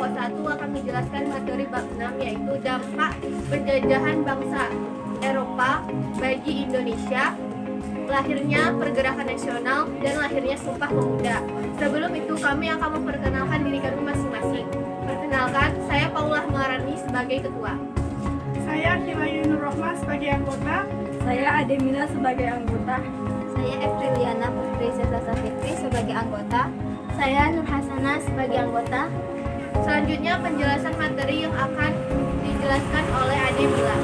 kelompok 1 akan menjelaskan materi bab 6, yaitu dampak penjajahan bangsa Eropa bagi Indonesia, lahirnya pergerakan nasional, dan lahirnya Sumpah Pemuda. Sebelum itu kami akan memperkenalkan diri kami masing-masing. Perkenalkan, saya Paula Marani sebagai ketua. Saya Hilayu Nurrohmah sebagai anggota. Saya Ademila sebagai anggota. Saya Efriliana Putri Sesasa Fitri sebagai anggota. Saya Nur Hasanah sebagai anggota. Selanjutnya penjelasan materi yang akan dijelaskan oleh Ademila.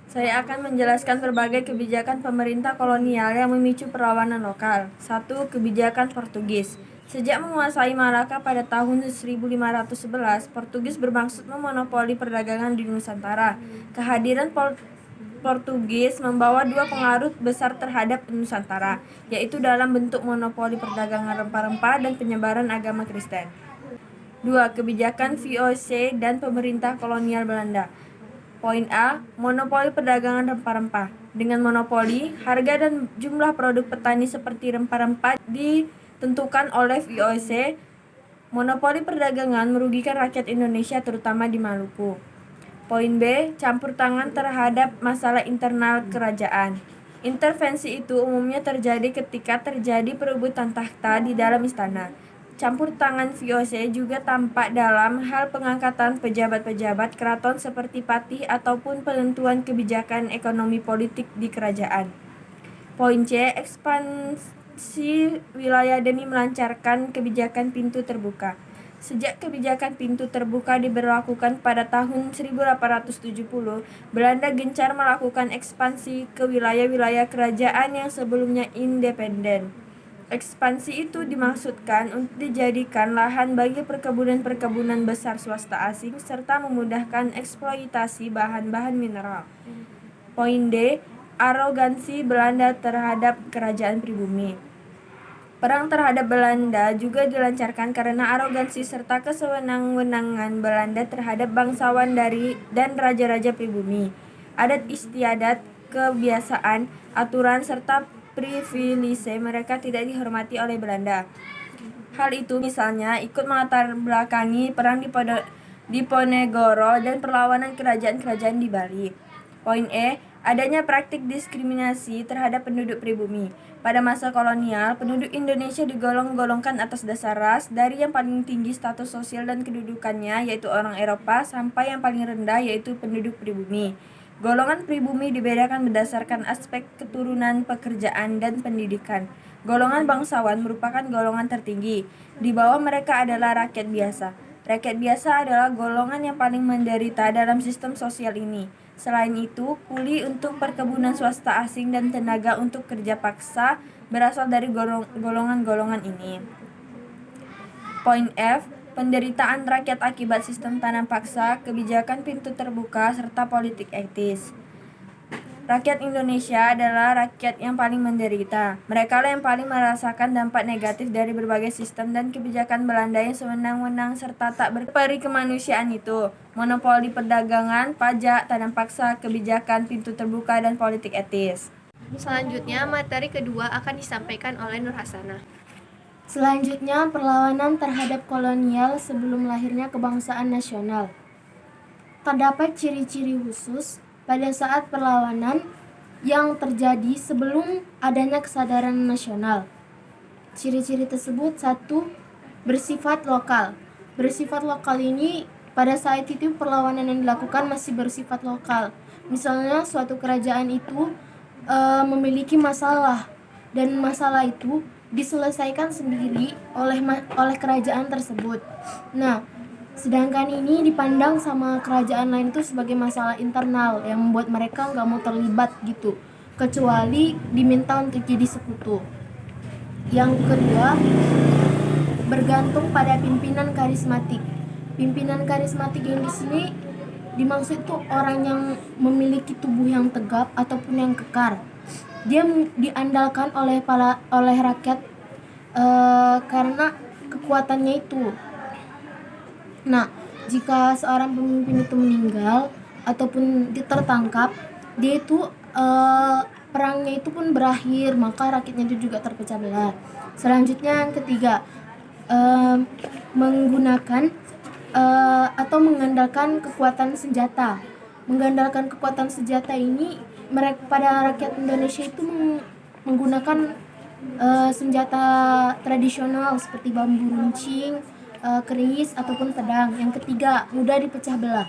Saya akan menjelaskan berbagai kebijakan pemerintah kolonial yang memicu perlawanan lokal. 1. Kebijakan Portugis. Sejak menguasai Malaka pada tahun 1511, Portugis bermaksud memonopoli perdagangan di Nusantara. Kehadiran Portugis membawa dua pengaruh besar terhadap Nusantara, yaitu dalam bentuk monopoli perdagangan rempah-rempah dan penyebaran agama Kristen. 2. Kebijakan VOC dan pemerintah kolonial Belanda. Poin A. Monopoli perdagangan rempah-rempah. Dengan monopoli, harga dan jumlah produk petani seperti rempah-rempah ditentukan oleh VOC. Monopoli perdagangan merugikan rakyat Indonesia terutama di Maluku. Poin B. Campur tangan terhadap masalah internal kerajaan. Intervensi itu umumnya terjadi ketika terjadi perebutan takhta di dalam istana. Campur tangan VOC juga tampak dalam hal pengangkatan pejabat-pejabat keraton seperti patih ataupun penentuan kebijakan ekonomi politik di kerajaan. Poin C. Ekspansi wilayah demi melancarkan kebijakan pintu terbuka. Sejak kebijakan pintu terbuka diberlakukan pada tahun 1870, Belanda gencar melakukan ekspansi ke wilayah-wilayah kerajaan yang sebelumnya independen. Ekspansi itu dimaksudkan untuk dijadikan lahan bagi perkebunan-perkebunan besar swasta asing serta memudahkan eksploitasi bahan-bahan mineral. Poin D. Arogansi Belanda terhadap kerajaan pribumi. Perang terhadap Belanda juga dilancarkan karena arogansi serta kesewenang-wenangan Belanda terhadap bangsawan dan raja-raja pribumi. Adat istiadat, kebiasaan, aturan, serta privilege mereka tidak dihormati oleh Belanda. Hal itu misalnya ikut melatar belakangi perang di Ponegoro dan perlawanan kerajaan-kerajaan di Bali. Poin E. Adanya praktik diskriminasi terhadap penduduk pribumi. Pada masa kolonial, penduduk Indonesia digolong-golongkan atas dasar ras, dari yang paling tinggi status sosial dan kedudukannya yaitu orang Eropa sampai yang paling rendah yaitu penduduk pribumi. Golongan pribumi dibedakan berdasarkan aspek keturunan, pekerjaan, dan pendidikan. Golongan bangsawan merupakan golongan tertinggi. Di bawah mereka adalah rakyat biasa. Rakyat biasa adalah golongan yang paling menderita dalam sistem sosial ini. Selain itu, kuli untuk perkebunan swasta asing dan tenaga untuk kerja paksa berasal dari golongan-golongan ini. Poin F. Penderitaan rakyat akibat sistem tanam paksa, kebijakan pintu terbuka, serta politik etis. Rakyat Indonesia adalah rakyat yang paling menderita. Mereka lah yang paling merasakan dampak negatif dari berbagai sistem dan kebijakan Belanda yang sewenang-wenang serta tak berperi kemanusiaan itu. Monopoli perdagangan, pajak, tanam paksa, kebijakan pintu terbuka, dan politik etis. Selanjutnya, materi kedua akan disampaikan oleh Nur Hasanah. Selanjutnya, perlawanan terhadap kolonial sebelum lahirnya kebangsaan nasional. Terdapat ciri-ciri khusus pada saat perlawanan yang terjadi sebelum adanya kesadaran nasional. Ciri-ciri tersebut: 1. Bersifat lokal. Bersifat lokal ini pada saat itu perlawanan yang dilakukan masih bersifat lokal. Misalnya suatu kerajaan itu memiliki masalah dan masalah itu diselesaikan sendiri oleh kerajaan tersebut. Nah, sedangkan ini dipandang sama kerajaan lain itu sebagai masalah internal yang membuat mereka nggak mau terlibat gitu, kecuali diminta untuk jadi sekutu. Yang kedua, bergantung pada pimpinan karismatik. Pimpinan karismatik yang di sini dimaksud itu orang yang memiliki tubuh yang tegap ataupun yang kekar. Dia diandalkan oleh rakyat karena kekuatannya itu. Nah, jika seorang pemimpin itu meninggal ataupun tertangkap, dia itu perangnya itu pun berakhir, maka rakyatnya itu juga terpecah belah. Selanjutnya yang ketiga, menggunakan atau mengandalkan kekuatan senjata. Mengandalkan kekuatan senjata ini mereka pada rakyat Indonesia itu menggunakan senjata tradisional seperti bambu runcing, keris ataupun pedang. Yang ketiga, mudah dipecah belah.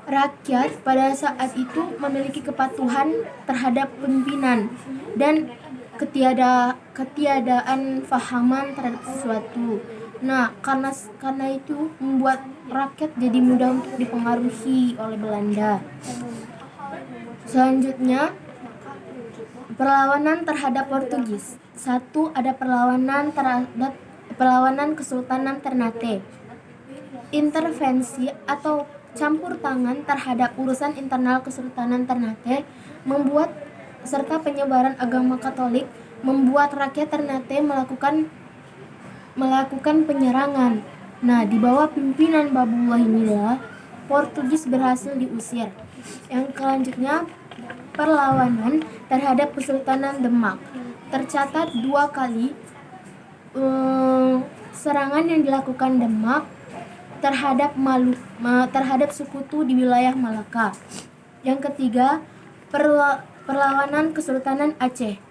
Rakyat pada saat itu memiliki kepatuhan terhadap pimpinan dan ketiadaan fahaman terhadap sesuatu. Nah, karena itu membuat rakyat jadi mudah untuk dipengaruhi oleh Belanda. Selanjutnya, perlawanan terhadap Portugis. 1. Ada perlawanan terhadap Kesultanan Ternate. Intervensi atau campur tangan terhadap urusan internal Kesultanan Ternate serta penyebaran agama Katolik membuat rakyat Ternate melakukan penyerangan. Nah, di bawah pimpinan Babullah inilah Portugis berhasil diusir. Yang selanjutnya, perlawanan terhadap Kesultanan Demak. Tercatat 2 kali serangan yang dilakukan Demak terhadap sekutu di wilayah Malaka. Yang ketiga, perlawanan Kesultanan Aceh.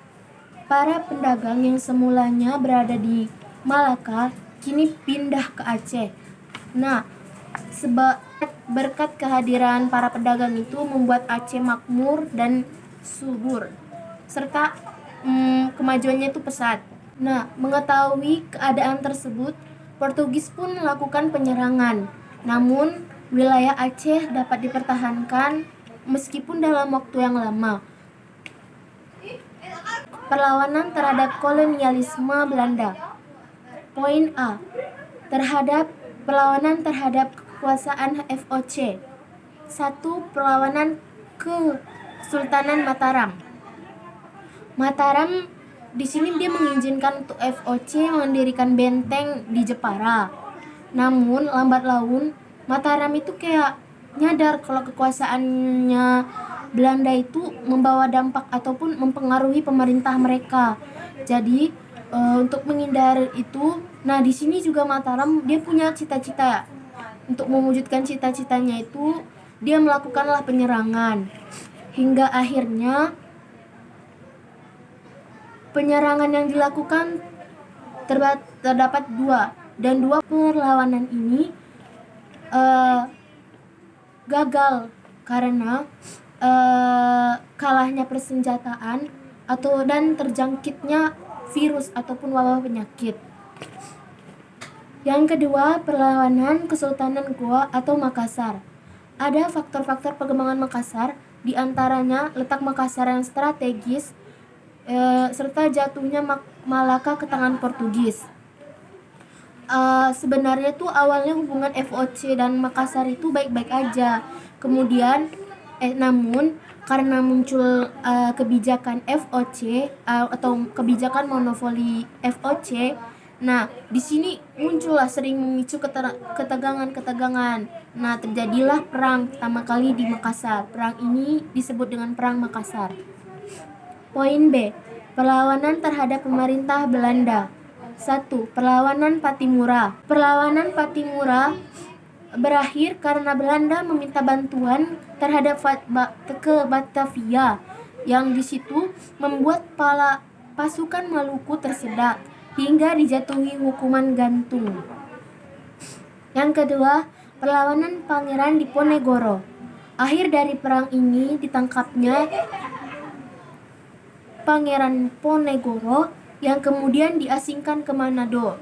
Para pedagang yang semulanya berada di Malaka kini pindah ke Aceh. Nah, berkat kehadiran para pedagang itu membuat Aceh makmur dan subur serta kemajuannya itu pesat. Nah, mengetahui keadaan tersebut, Portugis pun melakukan penyerangan. Namun, wilayah Aceh dapat dipertahankan meskipun dalam waktu yang lama. Perlawanan terhadap kolonialisme Belanda. Poin A. Perlawanan terhadap kekuasaan FOC. 1. Perlawanan Kesultanan Mataram. Mataram di sini dia mengizinkan untuk FOC mendirikan benteng di Jepara. Namun lambat laun Mataram itu kayak nyadar kalau kekuasaannya Belanda itu membawa dampak ataupun mempengaruhi pemerintah mereka. Jadi untuk menghindari itu, nah di sini juga Mataram dia punya cita-cita. Untuk mewujudkan cita-citanya itu dia melakukanlah penyerangan. Hingga akhirnya penyerangan yang dilakukan terdapat 2, dan 2 perlawanan ini gagal karena kalahnya persenjataan dan terjangkitnya virus ataupun wabah penyakit. Yang kedua, perlawanan Kesultanan Goa atau Makassar. Ada faktor-faktor perkembangan Makassar, di antaranya letak Makassar yang strategis serta jatuhnya Malaka ke tangan Portugis. Sebenarnya tuh awalnya hubungan FOC dan Makassar itu baik-baik aja. Kemudian namun karena muncul kebijakan FOC atau kebijakan monopoli FOC, nah di sini muncullah sering memicu ketegangan. Nah, terjadilah perang pertama kali di Makassar. Perang ini disebut dengan Perang Makassar. Poin B. Perlawanan terhadap pemerintah Belanda. 1. Perlawanan Patimura. Perlawanan Patimura berakhir karena Belanda meminta bantuan terhadap ke Batavia, yang di situ membuat pasukan Maluku tersedak hingga dijatuhi hukuman gantung. Yang kedua, perlawanan Pangeran Diponegoro. Akhir dari perang ini ditangkapnya Pangeran Ponegoro yang kemudian diasingkan ke Manado.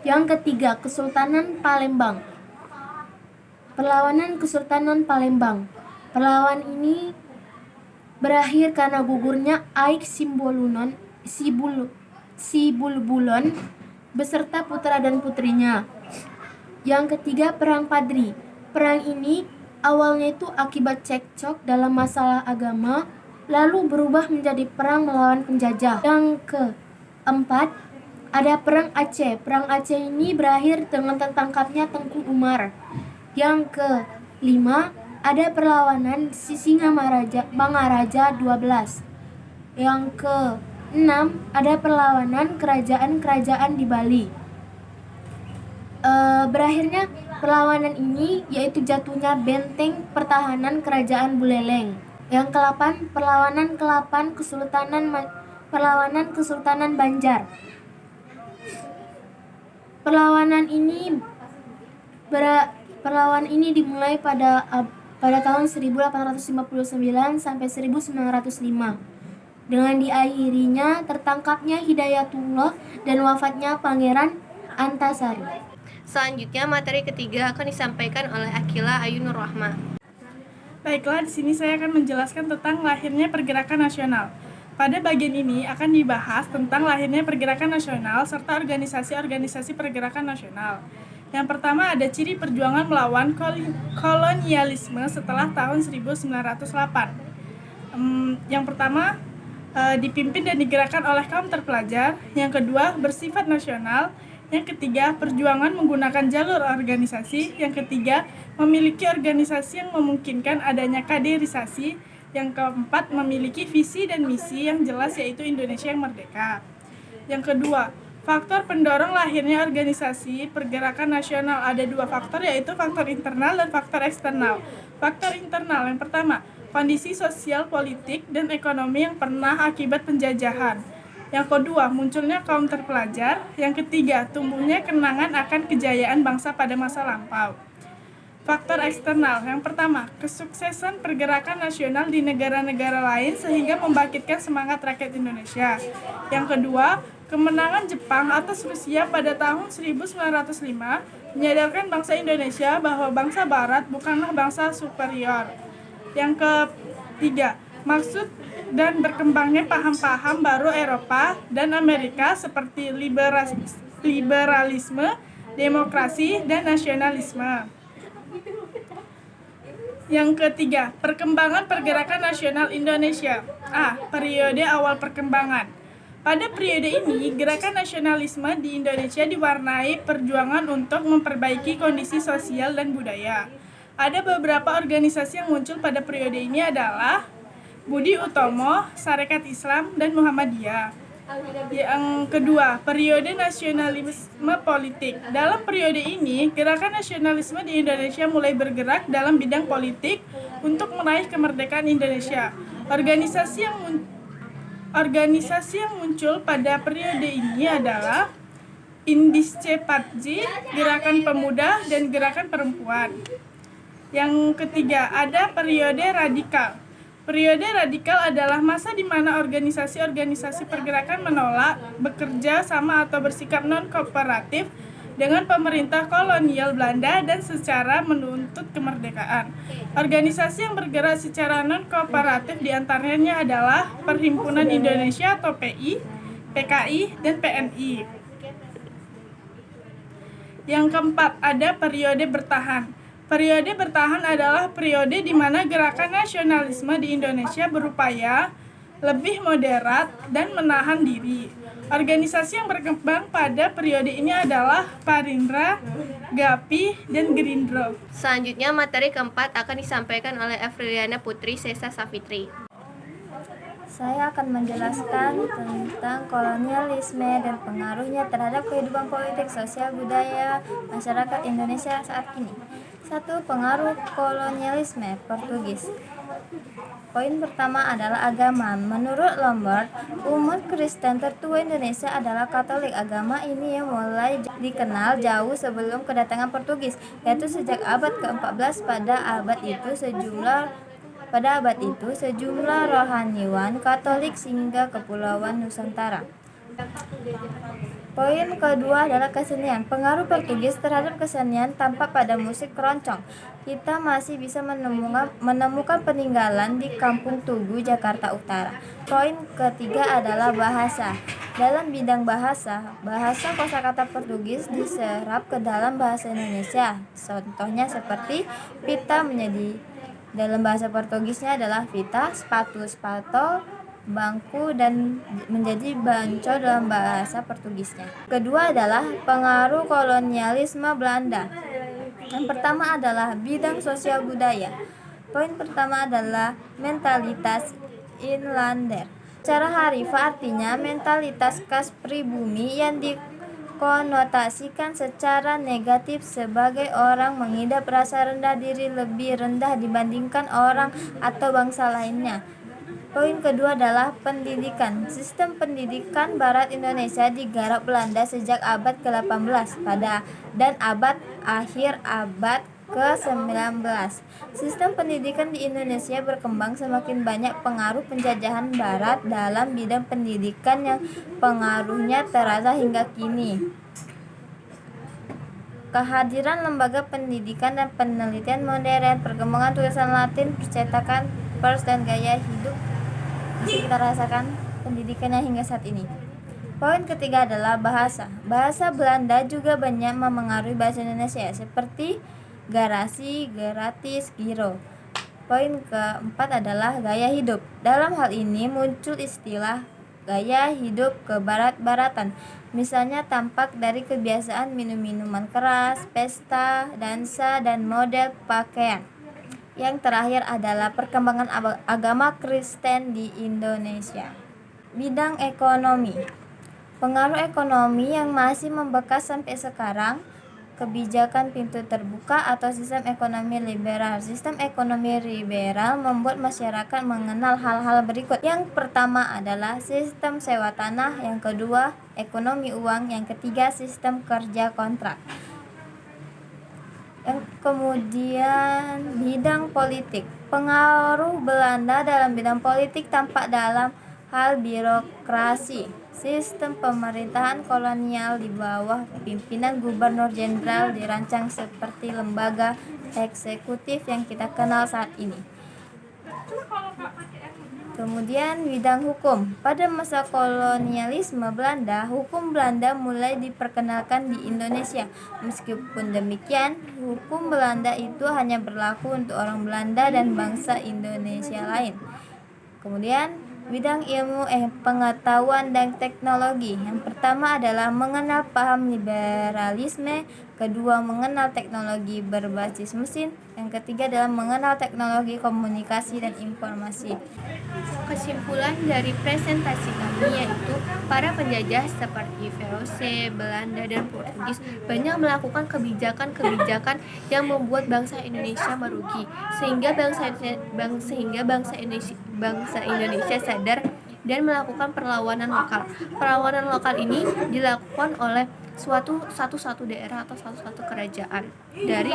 Yang ketiga, Kesultanan Palembang. Perlawanan Kesultanan Palembang. Perlawanan ini berakhir karena gugurnya Aik Sibulbulon beserta putra dan putrinya. Yang ketiga, Perang Padri. Perang ini awalnya itu akibat cekcok dalam masalah agama, lalu berubah menjadi perang melawan penjajah. Yang keempat, ada Perang Aceh. Perang Aceh ini berakhir dengan tertangkapnya Tengku Umar. Yang kelima, ada perlawanan Bangaraja 12. Yang keenam, ada perlawanan kerajaan-kerajaan di Bali. Berakhirnya perlawanan ini yaitu jatuhnya benteng pertahanan kerajaan Buleleng. Yang ke-8, perlawanan ke-8 Kesultanan Banjar. Perlawanan ini dimulai pada tahun 1859 sampai 1905 dengan diakhirinya tertangkapnya Hidayatullah dan wafatnya Pangeran Antasari. Selanjutnya materi ketiga akan disampaikan oleh Akila Ayu Nur Rahma. Baiklah, di sini saya akan menjelaskan tentang lahirnya pergerakan nasional. Pada bagian ini akan dibahas tentang lahirnya pergerakan nasional serta organisasi-organisasi pergerakan nasional. Yang pertama ada ciri perjuangan melawan kolonialisme setelah tahun 1908. Yang pertama dipimpin dan digerakkan oleh kaum terpelajar. Yang kedua bersifat nasional. Yang ketiga, perjuangan menggunakan jalur organisasi. Yang ketiga, memiliki organisasi yang memungkinkan adanya kaderisasi. Yang keempat, memiliki visi dan misi yang jelas yaitu Indonesia yang merdeka. Yang kedua, faktor pendorong lahirnya organisasi pergerakan nasional ada dua faktor yaitu faktor internal dan faktor eksternal. Faktor internal yang pertama, kondisi sosial, politik, dan ekonomi yang pernah akibat penjajahan. Yang kedua, munculnya kaum terpelajar. Yang ketiga, tumbuhnya kenangan akan kejayaan bangsa pada masa lampau. Faktor eksternal, yang pertama, kesuksesan pergerakan nasional di negara-negara lain sehingga membangkitkan semangat rakyat Indonesia. Yang kedua, kemenangan Jepang atas Rusia pada tahun 1905 menyadarkan bangsa Indonesia bahwa bangsa Barat bukanlah bangsa superior. Yang ketiga, maksud dan berkembangnya paham-paham baru Eropa dan Amerika seperti liberalisme, demokrasi, dan nasionalisme. Yang ketiga, perkembangan pergerakan nasional Indonesia. Periode awal perkembangan. Pada periode ini, gerakan nasionalisme di Indonesia diwarnai perjuangan untuk memperbaiki kondisi sosial dan budaya. Ada beberapa organisasi yang muncul pada periode ini adalah Budi Utomo, Sarekat Islam, dan Muhammadiyah. Yang kedua, periode nasionalisme politik. Dalam periode ini, gerakan nasionalisme di Indonesia mulai bergerak dalam bidang politik untuk meraih kemerdekaan Indonesia. Organisasi yang muncul pada periode ini adalah Indisce Patji, Gerakan Pemuda, dan Gerakan Perempuan. Yang ketiga, ada periode radikal. Periode radikal adalah masa di mana organisasi-organisasi pergerakan menolak, bekerja sama atau bersikap non-kooperatif dengan pemerintah kolonial Belanda dan secara menuntut kemerdekaan. Organisasi yang bergerak secara non-kooperatif diantaranya adalah Perhimpunan Indonesia atau PI, PKI, dan PNI. Yang keempat, ada periode bertahan. Periode bertahan adalah periode di mana gerakan nasionalisme di Indonesia berupaya lebih moderat dan menahan diri. Organisasi yang berkembang pada periode ini adalah Parindra, GAPI, dan Gerindra. Selanjutnya materi keempat akan disampaikan oleh Afriliana Putri Sesa Safitri. Saya akan menjelaskan tentang kolonialisme dan pengaruhnya terhadap kehidupan politik, sosial, budaya masyarakat Indonesia saat ini. 1. Pengaruh kolonialisme Portugis. Poin pertama adalah agama. Menurut Lombard, umat Kristen tertua Indonesia adalah Katolik. Agama ini yang mulai dikenal jauh sebelum kedatangan Portugis, yaitu sejak abad ke-14. Pada abad itu sejumlah rohaniwan Katolik singgah ke Kepulauan Nusantara. Poin kedua adalah kesenian. Pengaruh Portugis terhadap kesenian tampak pada musik keroncong. Kita masih bisa menemukan peninggalan di Kampung Tugu, Jakarta Utara. Poin ketiga adalah bahasa. Dalam bidang bahasa kosakata Portugis diserap ke dalam bahasa Indonesia. Contohnya seperti pita menjadi dalam bahasa Portugisnya adalah vita, sepatu, spato, bangku, dan menjadi banco dalam bahasa Portugisnya. Kedua adalah pengaruh kolonialisme Belanda. Yang pertama adalah bidang sosial budaya. Poin pertama adalah mentalitas inlander. Secara harfiah artinya mentalitas khas pribumi yang dikonotasikan secara negatif sebagai orang mengidap rasa rendah diri lebih rendah dibandingkan orang atau bangsa lainnya. Poin kedua adalah pendidikan. Sistem pendidikan Barat Indonesia digarap Belanda sejak abad ke-18 dan akhir abad ke-19. Sistem pendidikan di Indonesia berkembang semakin banyak pengaruh penjajahan Barat dalam bidang pendidikan yang pengaruhnya terasa hingga kini. Kehadiran lembaga pendidikan dan penelitian modern, perkembangan tulisan Latin, percetakan pers dan gaya hidup masih kita rasakan pendidikannya hingga saat ini. Poin ketiga adalah bahasa. Bahasa Belanda juga banyak memengaruhi bahasa Indonesia seperti garasi, gratis, giro. Poin keempat adalah gaya hidup. Dalam hal ini muncul istilah gaya hidup kebarat-baratan. Misalnya tampak dari kebiasaan minum minuman keras, pesta, dansa, dan model pakaian. Yang terakhir adalah perkembangan agama Kristen di Indonesia. Bidang ekonomi. Pengaruh ekonomi yang masih membekas sampai sekarang, kebijakan pintu terbuka atau sistem ekonomi liberal. Sistem ekonomi liberal membuat masyarakat mengenal hal-hal berikut. Yang pertama adalah sistem sewa tanah, yang kedua ekonomi uang, yang ketiga sistem kerja kontrak. Yang kemudian bidang politik. Pengaruh Belanda dalam bidang politik tampak dalam hal birokrasi. Sistem pemerintahan kolonial di bawah pimpinan gubernur jenderal dirancang seperti lembaga eksekutif yang kita kenal saat ini. Kemudian bidang hukum. Pada masa kolonialisme Belanda, hukum Belanda mulai diperkenalkan di Indonesia. Meskipun demikian, hukum Belanda itu hanya berlaku untuk orang Belanda dan bangsa Indonesia lain. Kemudian bidang ilmu pengetahuan dan teknologi. Yang pertama adalah mengenal paham liberalisme, kedua mengenal teknologi berbasis mesin, yang ketiga adalah mengenal teknologi komunikasi dan informasi. Kesimpulan dari presentasi kami yaitu para penjajah seperti VOC, Belanda, dan Portugis banyak melakukan kebijakan-kebijakan yang membuat bangsa Indonesia merugi, sehingga bangsa Indonesia sadar dan melakukan perlawanan lokal. Perlawanan lokal ini dilakukan oleh satu daerah atau satu kerajaan dari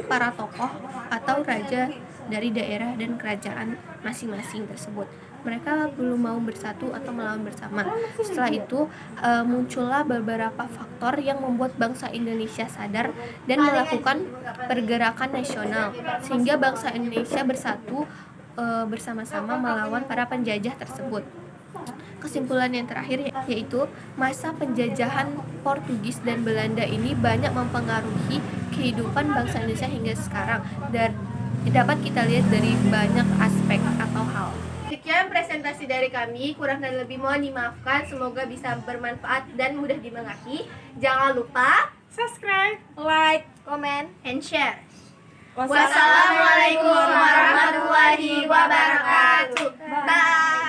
para tokoh atau raja dari daerah dan kerajaan masing-masing tersebut. Mereka belum mau bersatu atau melawan bersama. Setelah itu muncullah beberapa faktor yang membuat bangsa Indonesia sadar dan melakukan pergerakan nasional, sehingga bangsa Indonesia bersatu bersama-sama melawan para penjajah tersebut. Kesimpulan yang terakhir yaitu masa penjajahan Portugis dan Belanda ini banyak mempengaruhi kehidupan bangsa Indonesia hingga sekarang dan dapat kita lihat dari banyak aspek atau hal. Sekian presentasi dari kami, kurang dan lebih mohon dimaafkan, semoga bisa bermanfaat dan mudah dimengerti. Jangan lupa Subscribe. Like, comment, and share. wassalamualaikum Wassalamualaikum warahmatullahi wabarakatuh. Bye.